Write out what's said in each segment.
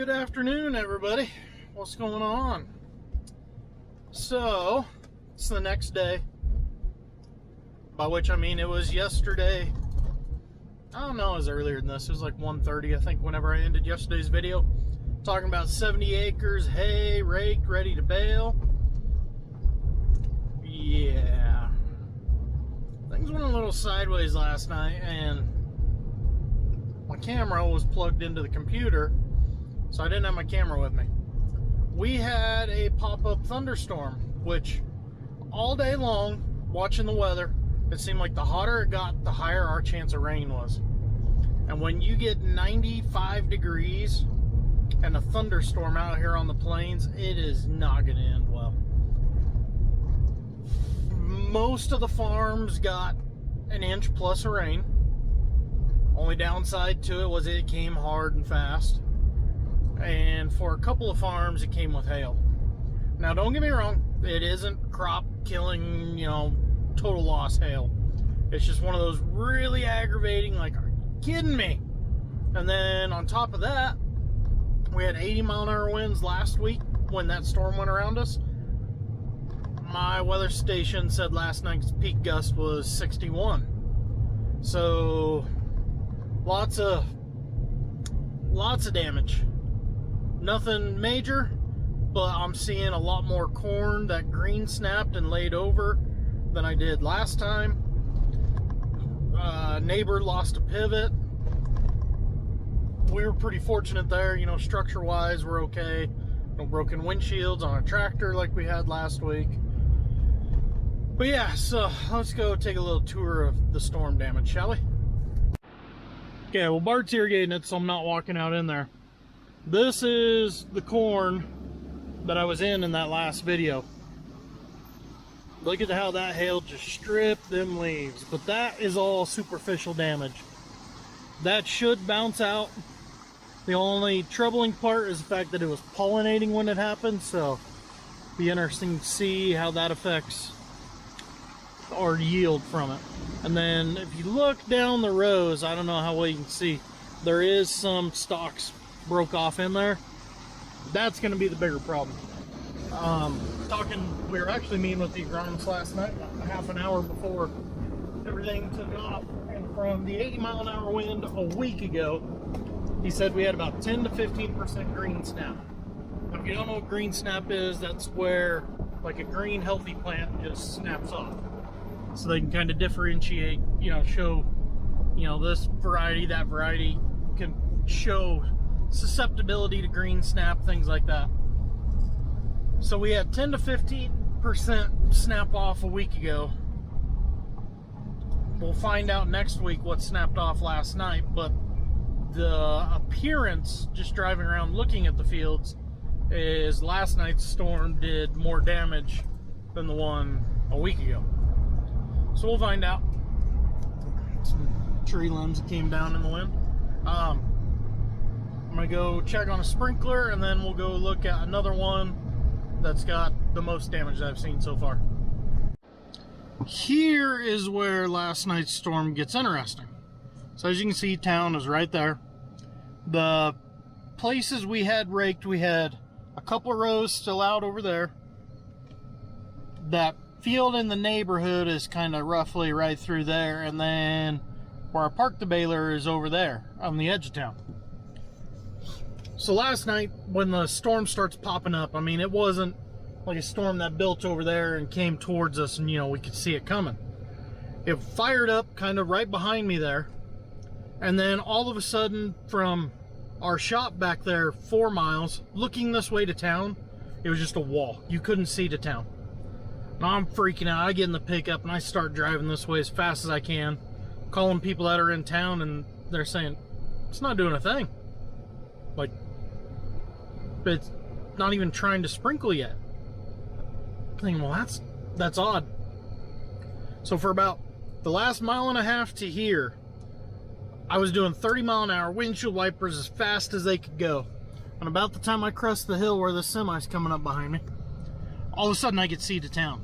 Good afternoon, everybody. What's going on? So, it's the next day, by which I mean it was yesterday. I don't know, it was earlier than this. It was like 1:30, I think, whenever I ended yesterday's video. Talking about 70 acres, hay, raked, ready to bale. Yeah. Things went a little sideways last night, and my camera was plugged into the computer, so I didn't have my camera with me. We had a pop-up thunderstorm, which all day long, watching the weather, it seemed like the hotter it got, the higher our chance of rain was. And when you get 95 degrees and a thunderstorm out here on the plains, it is not going to end well. Most of the farms got an inch plus of rain. Only downside to it was it came hard and fast. And for a couple of farms, it came with hail. Now, don't get me wrong, it isn't crop killing, total loss hail. It's just one of those really aggravating, like, are you kidding me? And then on top of that, we had 80-mile-an-hour winds last week when that storm went around us. My weather station said last night's peak gust was 61. So, lots of damage. Nothing major, but I'm seeing a lot more corn that green snapped and laid over than I did last time. Neighbor lost a pivot. We were pretty fortunate there, structure-wise, we're okay. No broken windshields on a tractor like we had last week. But yeah, so let's go take a little tour of the storm damage, shall we? Okay, well, Bart's irrigating it, so I'm not walking out in there. This is the corn that I was in that last video. Look at how that hail just stripped them leaves. But that is all superficial damage. That should bounce out. The only troubling part is the fact that it was pollinating when it happened, so it'll be interesting to see how that affects our yield from it. And then if you look down the rows, I don't know how well you can see, there is some stalks broke off in there. That's going to be the bigger problem. We were actually meeting with the agronomist last night, about half an hour before everything took off, and from the 80-mile-an-hour wind a week ago, he said we had about 10 to 15% green snap. Now, if you don't know what green snap is, that's where like a green healthy plant just snaps off. So they can kind of differentiate, show, this variety, that variety, can show susceptibility to green snap, things like that. So we had 10 to 15% snap off a week ago. We'll find out next week what snapped off last night, but the appearance, just driving around looking at the fields, is last night's storm did more damage than the one a week ago. So we'll find out. Some tree limbs that came down in the wind. I'm gonna go check on a sprinkler, and then we'll go look at another one that's got the most damage that I've seen so far. Here is where last night's storm gets interesting. So as you can see, town is right there. The places we had raked, we had a couple of rows still out over there. That field in the neighborhood is kind of roughly right through there, and then where I parked the baler is over there on the edge of town. So last night when the storm starts popping up, it wasn't like a storm that built over there and came towards us and we could see it coming. It fired up kind of right behind me there, and then all of a sudden from our shop back there 4 miles looking this way to town, it was just a wall. You couldn't see to town. Now I'm freaking out. I get in the pickup and I start driving this way as fast as I can, calling people that are in town, and they're saying it's not doing a thing. Like, it's not even trying to sprinkle yet. I'm thinking, well, that's odd. So for about the last mile and a half to here, I was doing 30-mile-an-hour windshield wipers as fast as they could go. And about the time I crest the hill where the semi's coming up behind me, all of a sudden I could see to town.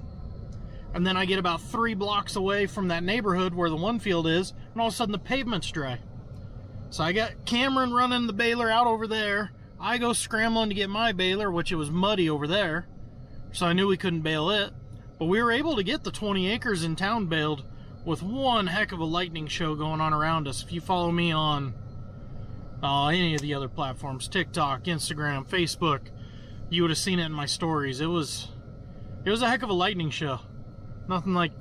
And then I get about 3 blocks away from that neighborhood where the one field is, and all of a sudden the pavement's dry. So I got Cameron running the baler out over there, I go scrambling to get my baler, which it was muddy over there, so I knew we couldn't bale it. But we were able to get the 20 acres in town baled with one heck of a lightning show going on around us. If you follow me on any of the other platforms, TikTok, Instagram, Facebook, you would have seen it in my stories. It was a heck of a lightning show. Nothing like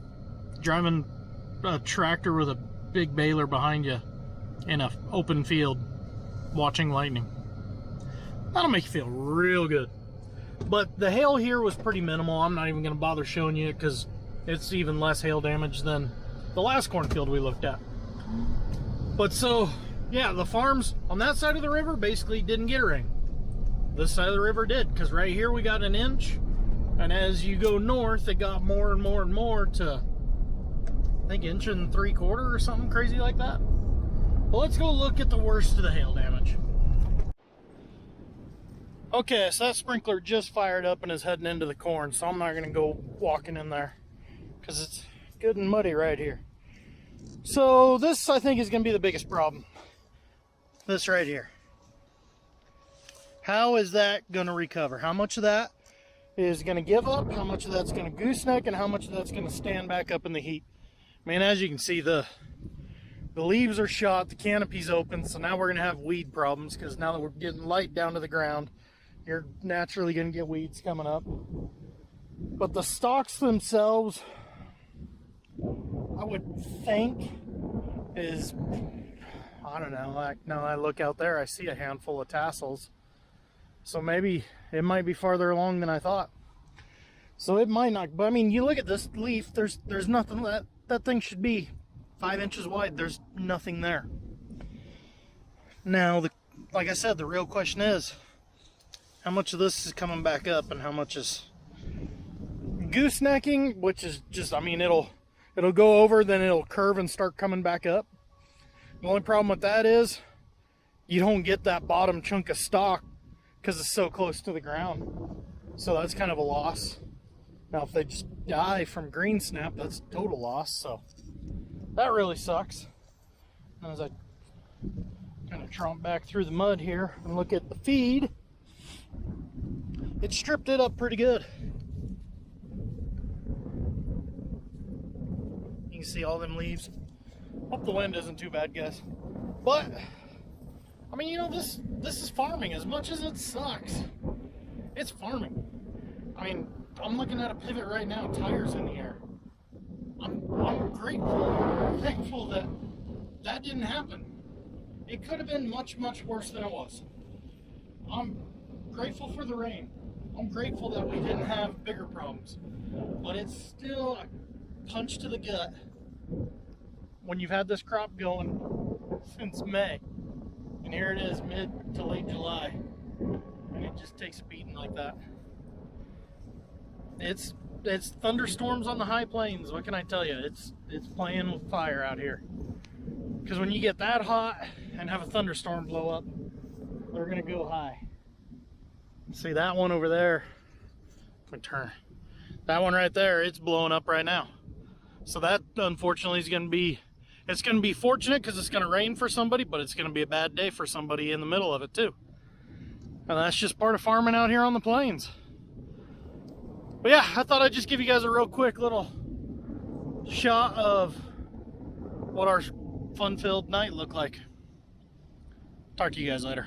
driving a tractor with a big baler behind you in an open field watching lightning. That'll make you feel real good. But the hail here was pretty minimal. I'm not even going to bother showing you because it's even less hail damage than the last cornfield we looked at. But so, yeah, the farms on that side of the river basically didn't get rain. This side of the river did, because right here we got 1 inch. And as you go north, it got more and more and more to, I think, 1.75 inches or something crazy like that. Well, let's go look at the worst of the hail damage. Okay, so that sprinkler just fired up and is heading into the corn, so I'm not going to go walking in there because it's good and muddy right here. So this, I think, is going to be the biggest problem. This right here. How is that going to recover? How much of that is going to give up? How much of that's going to gooseneck? And how much of that's going to stand back up in the heat? I mean, as you can see, the leaves are shot, the canopy's open, so now we're going to have weed problems because now that we're getting light down to the ground, you're naturally going to get weeds coming up. But the stalks themselves, I would think, is, I don't know, like now I look out there, I see a handful of tassels. So maybe it might be farther along than I thought. So it might not, but I mean, you look at this leaf, there's nothing. That thing should be 5 inches wide. There's nothing there. Now, like I said, the real question is, how much of this is coming back up and how much is goosenecking, which is just, I mean, it'll go over, then it'll curve and start coming back up. The only problem with that is you don't get that bottom chunk of stalk because it's so close to the ground. So that's kind of a loss. Now, if they just die from green snap, that's a total loss. So that really sucks. And as I kind of tromp back through the mud here and look at the feed, it stripped it up pretty good. You can see all them leaves. Hope the wind isn't too bad, guys. But I mean, you know, this is farming. As much as it sucks, it's farming. I mean, I'm looking at a pivot right now, tires in the air. I'm grateful, thankful that didn't happen. It could have been much, much worse than it was. I'm grateful for the rain. I'm grateful that we didn't have bigger problems. But it's still a punch to the gut when you've had this crop going since May. And here it is, mid to late July, and it just takes a beating like that. It's thunderstorms on the high plains. What can I tell you? It's playing with fire out here. Because when you get that hot and have a thunderstorm blow up, they're gonna go high. See that one over there? Let me turn. That one right there, it's blowing up right now. So that, unfortunately, is gonna be. It's going to be fortunate because it's going to rain for somebody, but it's going to be a bad day for somebody in the middle of it too. And that's just part of farming out here on the plains. But yeah, I thought I'd just give you guys a real quick little shot of what our fun-filled night looked like. Talk to you guys later.